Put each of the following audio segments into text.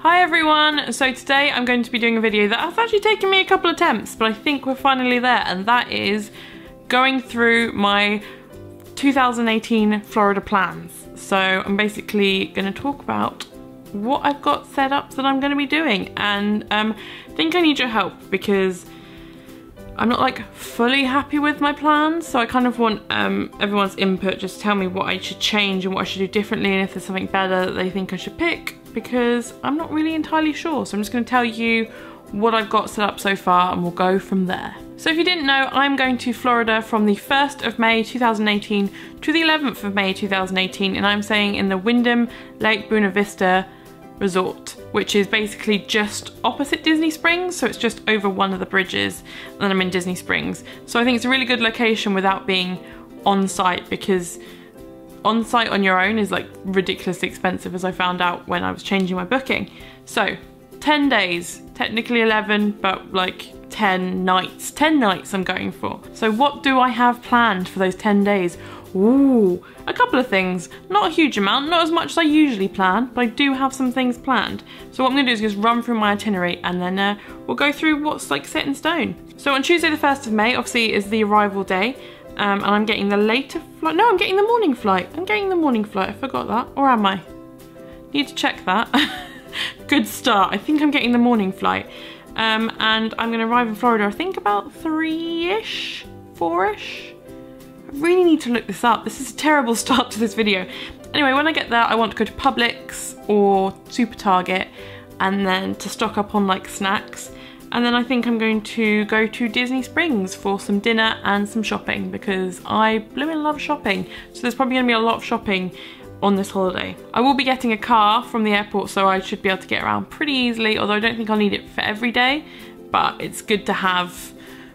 Hi everyone! So today I'm going to be doing a video that has actually taken me a couple of attempts, but I think we're finally there, and that is going through my 2018 Florida plans. So I'm basically going to talk about what I've got set up that I'm going to be doing, and I think I need your help because I'm not like fully happy with my plans, so I kind of want everyone's input. Just tell me what I should change and what I should do differently, and if there's something better that they think I should pick, because I'm not really entirely sure. So I'm just going to tell you what I've got set up so far and we'll go from there. So if you didn't know, I'm going to Florida from the 1st of May 2018 to the 11th of May 2018, and I'm staying in the Wyndham Lake Buena Vista Resort, which is basically just opposite Disney Springs, so it's just over one of the bridges, and then I'm in Disney Springs. So I think it's a really good location without being on site, because on site on your own is like ridiculously expensive, as I found out when I was changing my booking. So 10 days, technically 11, but like 10 nights. 10 nights I'm going for. So what do I have planned for those 10 days? Ooh, a couple of things. Not a huge amount, not as much as I usually plan, but I do have some things planned. So what I'm gonna do is just run through my itinerary, and then we'll go through what's like set in stone. So on Tuesday the 1st of May, obviously, is the arrival day. And I'm getting the later flight. No, I'm getting the morning flight. I'm getting the morning flight. I forgot that. Or am I? Need to check that. Good start. I think I'm getting the morning flight. And I'm going to arrive in Florida, I think about 3-ish, 4-ish. I really need to look this up. This is a terrible start to this video. Anyway, when I get there, I want to go to Publix or Super Target, and then to stock up on like snacks. And then I think I'm going to go to Disney Springs for some dinner and some shopping, because I blooming love shopping. So there's probably going to be a lot of shopping on this holiday. I will be getting a car from the airport, so I should be able to get around pretty easily, although I don't think I'll need it for every day, but it's good to have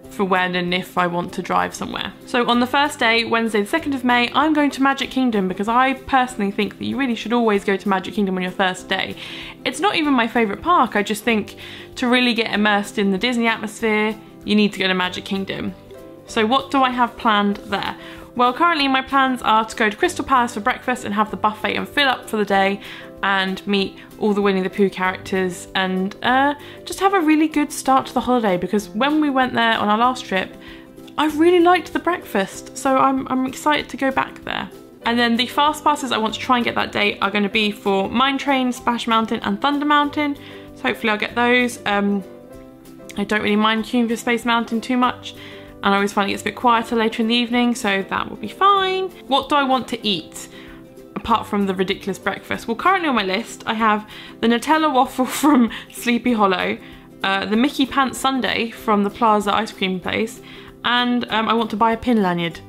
for when and if I want to drive somewhere. So on the first day, Wednesday the 2nd of May, I'm going to Magic Kingdom, because I personally think that you really should always go to Magic Kingdom on your first day. It's not even my favourite park, I just think to really get immersed in the Disney atmosphere, you need to go to Magic Kingdom. So what do I have planned there? Well, currently my plans are to go to Crystal Palace for breakfast and have the buffet and fill up for the day, and meet all the Winnie the Pooh characters, and just have a really good start to the holiday, because when we went there on our last trip, I really liked the breakfast, so I'm excited to go back there. And then the fast passes I want to try and get that day are going to be for Mine Train, Splash Mountain and Thunder Mountain, so hopefully I'll get those. I don't really mind queuing for Space Mountain too much, and I always find it gets a bit quieter later in the evening, so that will be fine. What do I want to eat apart from the ridiculous breakfast? Well, currently on my list I have the Nutella waffle from Sleepy Hollow, the Mickey Pants sundae from the Plaza ice cream place, and I want to buy a pin lanyard.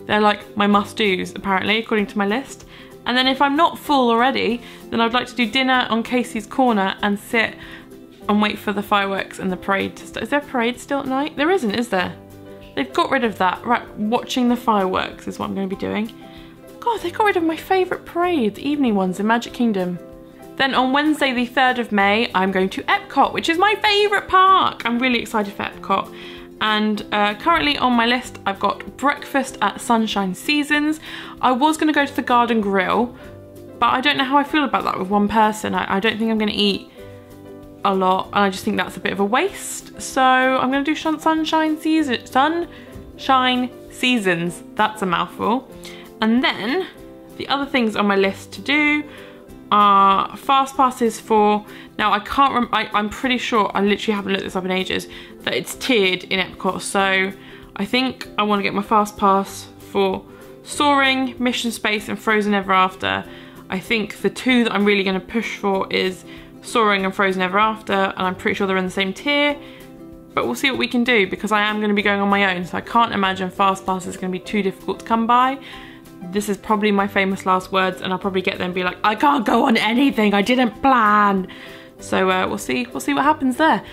They're like my must-dos apparently, according to my list. And then if I'm not full already, then I'd like to do dinner on Casey's Corner and sit and wait for the fireworks and the parade to start. Is there a parade still at night? There isn't, is there? They've got rid of that. Right, watching the fireworks is what I'm going to be doing. God, they got rid of my favourite parade, the evening ones in Magic Kingdom. Then on Wednesday the 3rd of May, I'm going to Epcot, which is my favourite park. I'm really excited for Epcot. And currently on my list, I've got breakfast at Sunshine Seasons. I was going to go to the Garden Grill, but I don't know how I feel about that with one person. I don't think I'm going to eat a lot, and I just think that's a bit of a waste. So I'm going to do Sunshine Seasons. Sunshine Seasons, that's a mouthful. And then the other things on my list to do are fast passes for, now I can't remember, I'm pretty sure, I literally haven't looked this up in ages, that it's tiered in Epcot. So I think I want to get my fast pass for Soaring, Mission Space and Frozen Ever After. I think the two that I'm really going to push for is Soaring and Frozen Ever After, and I'm pretty sure they're in the same tier, but we'll see what we can do, because I am going to be going on my own, so I can't imagine fast pass is going to be too difficult to come by. This is probably my famous last words, and I'll probably get them and be like, I can't go on anything, I didn't plan. So we'll see what happens there.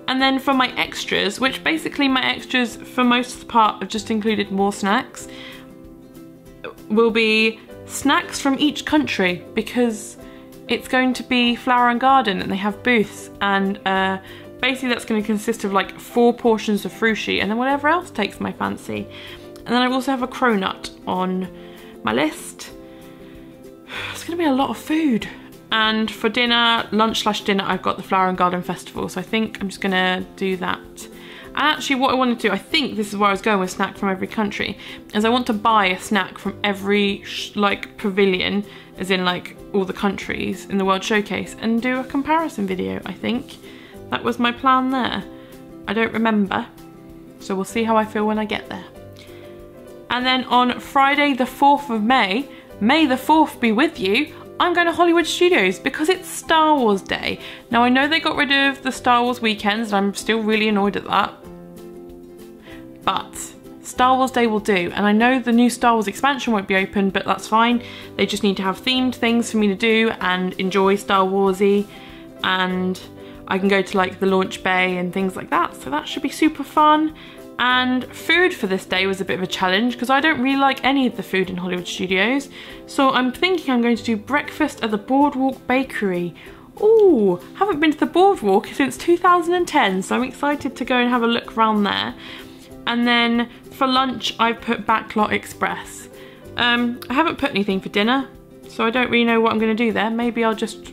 And then for my extras, which basically my extras for most of the part have just included more snacks, will be snacks from each country, because it's going to be Flower and Garden and they have booths, and basically that's going to consist of like 4 portions of frushi and then whatever else takes my fancy. And then I also have a cronut on my list. It's going to be a lot of food. And for dinner, lunch/dinner, I've got the Flower and Garden Festival. So I think I'm just gonna do that. And actually what I want to do, I think this is where I was going with snack from every country, is I want to buy a snack from every like pavilion, as in like all the countries in the World Showcase, and do a comparison video, I think. That was my plan there. I don't remember, so we'll see how I feel when I get there. And then on Friday the 4th of May, May the 4th be with you, I'm going to Hollywood Studios because it's Star Wars Day. Now I know they got rid of the Star Wars weekends and I'm still really annoyed at that. But Star Wars Day will do, and I know the new Star Wars expansion won't be open, but that's fine. They just need to have themed things for me to do and enjoy Star Warsy, and I can go to like the launch bay and things like that, so that should be super fun. And food for this day was a bit of a challenge because I don't really like any of the food in Hollywood Studios, so I'm thinking I'm going to do breakfast at the Boardwalk Bakery. Ooh, haven't been to the Boardwalk since 2010, so I'm excited to go and have a look around there. And then for lunch, I've put Backlot Express. I haven't put anything for dinner, so I don't really know what I'm going to do there. Maybe I'll just,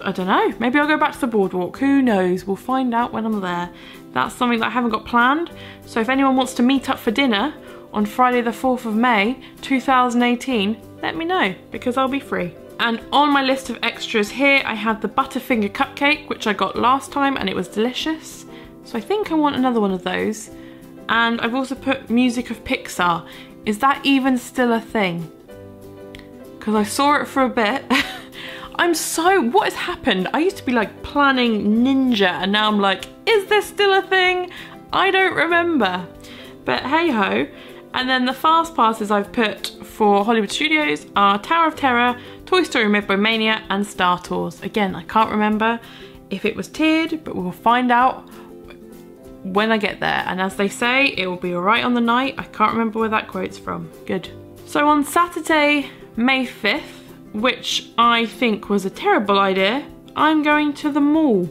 I don't know, maybe I'll go back to the Boardwalk. Who knows? We'll find out when I'm there. That's something that I haven't got planned. So if anyone wants to meet up for dinner on Friday the 4th of May, 2018, let me know, because I'll be free. And on my list of extras here, I have the Butterfinger Cupcake, which I got last time and it was delicious. So I think I want another one of those. And I've also put Music of Pixar. Is that even still a thing? Because I saw it for a bit. What has happened? I used to be like planning ninja and now I'm like, is this still a thing? I don't remember. But hey ho. And then the fast passes I've put for Hollywood Studios are Tower of Terror, Toy Story Made by Mania and Star Tours. Again, I can't remember if it was tiered, but we'll find out when I get there. And as they say, it will be alright on the night. I can't remember where that quote's from. Good. So on Saturday, May 5th, which I think was a terrible idea, I'm going to the mall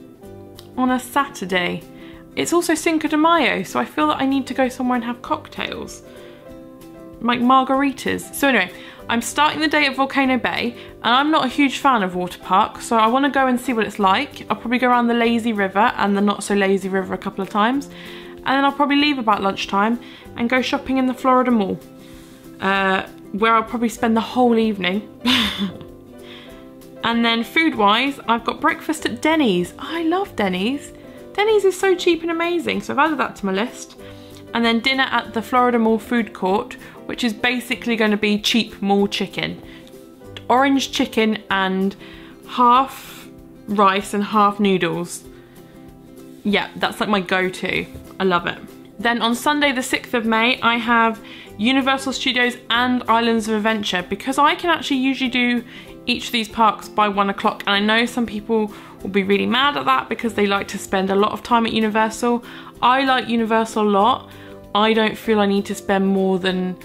on a Saturday. It's also Cinco de Mayo, so I feel that I need to go somewhere and have cocktails. Like margaritas. So anyway, I'm starting the day at Volcano Bay, and I'm not a huge fan of water parks, so I want to go and see what it's like. I'll probably go around the lazy river and the not so lazy river a couple of times, and then I'll probably leave about lunchtime and go shopping in the Florida Mall, where I'll probably spend the whole evening. And then food-wise, I've got breakfast at Denny's. I love Denny's. Denny's is so cheap and amazing, so I've added that to my list. And then dinner at the Florida Mall food court, which is basically going to be cheap mall chicken. Orange chicken and half rice and half noodles. Yeah, that's like my go-to. I love it. Then on Sunday the 6th of May, I have Universal Studios and Islands of Adventure, because I can actually usually do each of these parks by 1 o'clock, and I know some people will be really mad at that because they like to spend a lot of time at Universal. I like Universal a lot. I don't feel I need to spend more than,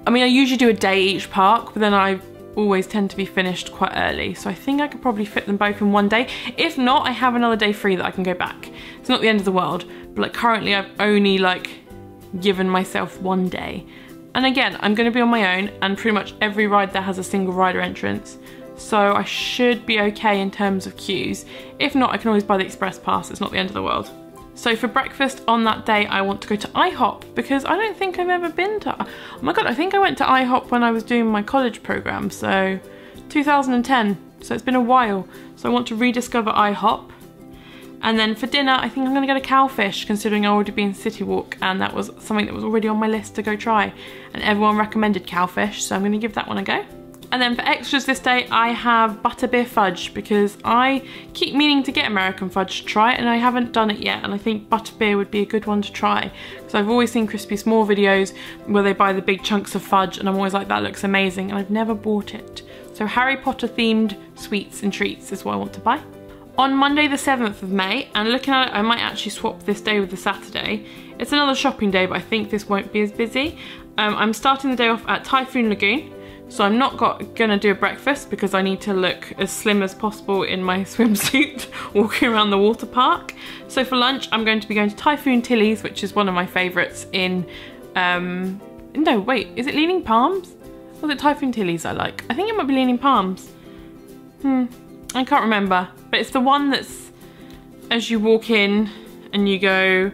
I mean, I usually do a day each park, but then I always tend to be finished quite early, so I think I could probably fit them both in one day. If not, I have another day free that I can go back. It's not the end of the world, but like currently I've only like given myself one day. And again, I'm going to be on my own, and pretty much every ride there has a single rider entrance, so I should be okay in terms of queues. If not, I can always buy the express pass. It's not the end of the world. So for breakfast on that day, I want to go to IHOP, because I don't think I've ever been to, oh my god, I think I went to IHOP when I was doing my college program, so 2010, so it's been a while. So I want to rediscover IHOP. And then for dinner, I think I'm going to get a cowfish, considering I already been in Citywalk, and that was something that was already on my list to go try. And everyone recommended cowfish, so I'm going to give that one a go. And then for extras this day, I have butterbeer fudge, because I keep meaning to get American fudge to try, and I haven't done it yet. And I think butterbeer would be a good one to try, because I've always seen Crispy Small videos where they buy the big chunks of fudge, and I'm always like, that looks amazing, and I've never bought it. So Harry Potter themed sweets and treats is what I want to buy. On Monday the 7th of May, and looking at it, I might actually swap this day with the Saturday. It's another shopping day, but I think this won't be as busy. I'm starting the day off at Typhoon Lagoon, so I'm not gonna do a breakfast because I need to look as slim as possible in my swimsuit walking around the water park. So for lunch, I'm going to be going to Typhoon Tilly's, which is one of my favourites in, no wait, is it Leaning Palms? Was it Typhoon Tilly's I like? I think it might be Leaning Palms. I can't remember, but it's the one that's as you walk in and you go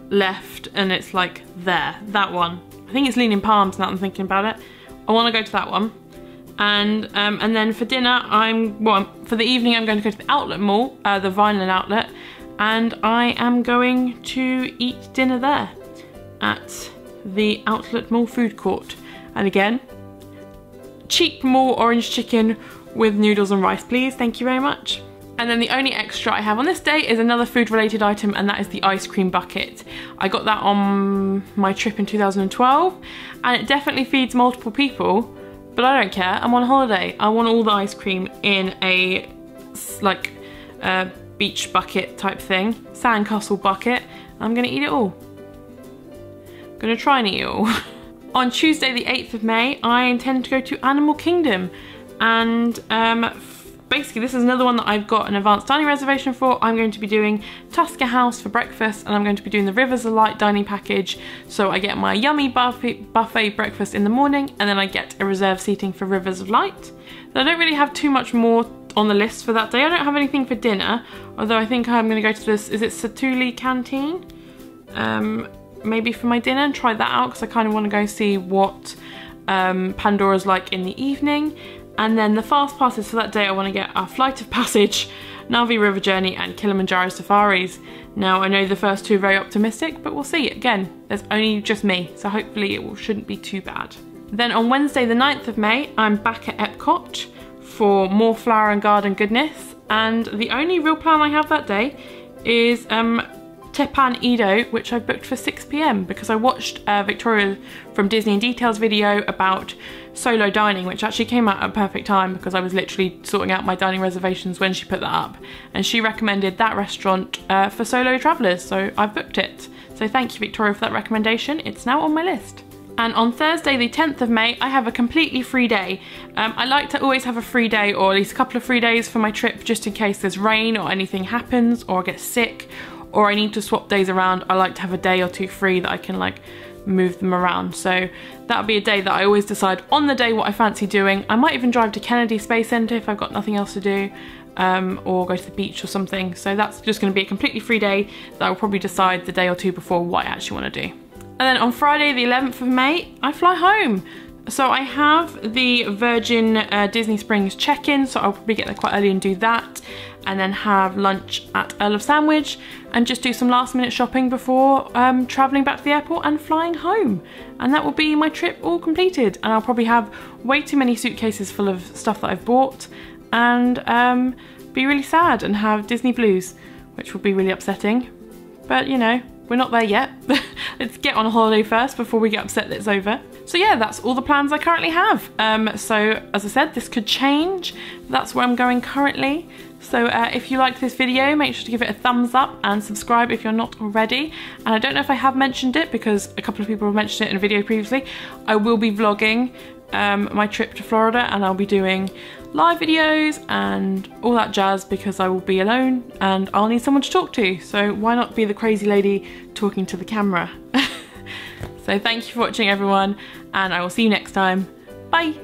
left and it's like there, that one. I think it's Leaning Palms now that I'm thinking about it. I want to go to that one. And then for dinner, for the evening I'm going to go to the outlet mall, the Vineland outlet, and I am going to eat dinner there at the outlet mall food court. And again, cheap mall orange chicken with noodles and rice, please. Thank you very much. And then the only extra I have on this day is another food related item, and that is the ice cream bucket. I got that on my trip in 2012 and it definitely feeds multiple people, but I don't care. I'm on holiday. I want all the ice cream in a beach bucket type thing, sandcastle bucket. I'm gonna eat it all. I'm gonna try and eat it all. On Tuesday the 8th of May, I intend to go to Animal Kingdom, and basically this is another one that I've got an advanced dining reservation for. I'm going to be doing Tusker House for breakfast, and I'm going to be doing the Rivers of Light dining package, so I get my yummy buffet breakfast in the morning, and then I get a reserved seating for Rivers of Light. I don't really have too much more on the list for that day. I don't have anything for dinner, although I think I'm going to go to this, is it Satuli Canteen? Maybe for my dinner and try that out, because I kind of want to go see what Pandora's like in the evening. And then the fast passes for that day, I want to get a Flight of Passage, Navi River Journey and Kilimanjaro Safaris. Now I know the first two are very optimistic, but we'll see. Again, there's only just me, so hopefully it shouldn't be too bad. Then on Wednesday the 9th of May, I'm back at Epcot for more flower and garden goodness, and the only real plan I have that day is Tepan Edo, which I've booked for 6 PM because I watched Victoria from Disney in Details video about solo dining, which actually came out at a perfect time because I was literally sorting out my dining reservations when she put that up, and she recommended that restaurant for solo travellers, so I've booked it. So thank you, Victoria, for that recommendation. It's now on my list. And on Thursday the 10th of May, I have a completely free day. I like to always have a free day, or at least a couple of free days for my trip, just in case there's rain or anything happens or I get sick or I need to swap days around. I like to have a day or two free that I can like move them around. So that'll be a day that I always decide on the day what I fancy doing. I might even drive to Kennedy Space Centre if I've got nothing else to do, or go to the beach or something. So that's just going to be a completely free day that I'll probably decide the day or two before what I actually want to do. And then on Friday the 11th of May, I fly home. So I have the Virgin Disney Springs check-in, so I'll probably get there quite early and do that, and then have lunch at Earl of Sandwich and just do some last minute shopping before travelling back to the airport and flying home. And that will be my trip all completed, and I'll probably have way too many suitcases full of stuff that I've bought and be really sad and have Disney blues, which will be really upsetting. But you know, we're not there yet. Let's get on a holiday first before we get upset that it's over. So yeah, that's all the plans I currently have. So as I said, this could change. That's where I'm going currently. So if you liked this video, make sure to give it a thumbs up and subscribe if you're not already. And I don't know if I have mentioned it because a couple of people have mentioned it in a video previously. I will be vlogging my trip to Florida, and I'll be doing live videos and all that jazz because I will be alone and I'll need someone to talk to. So why not be the crazy lady talking to the camera? So thank you for watching, everyone, and I will see you next time. Bye!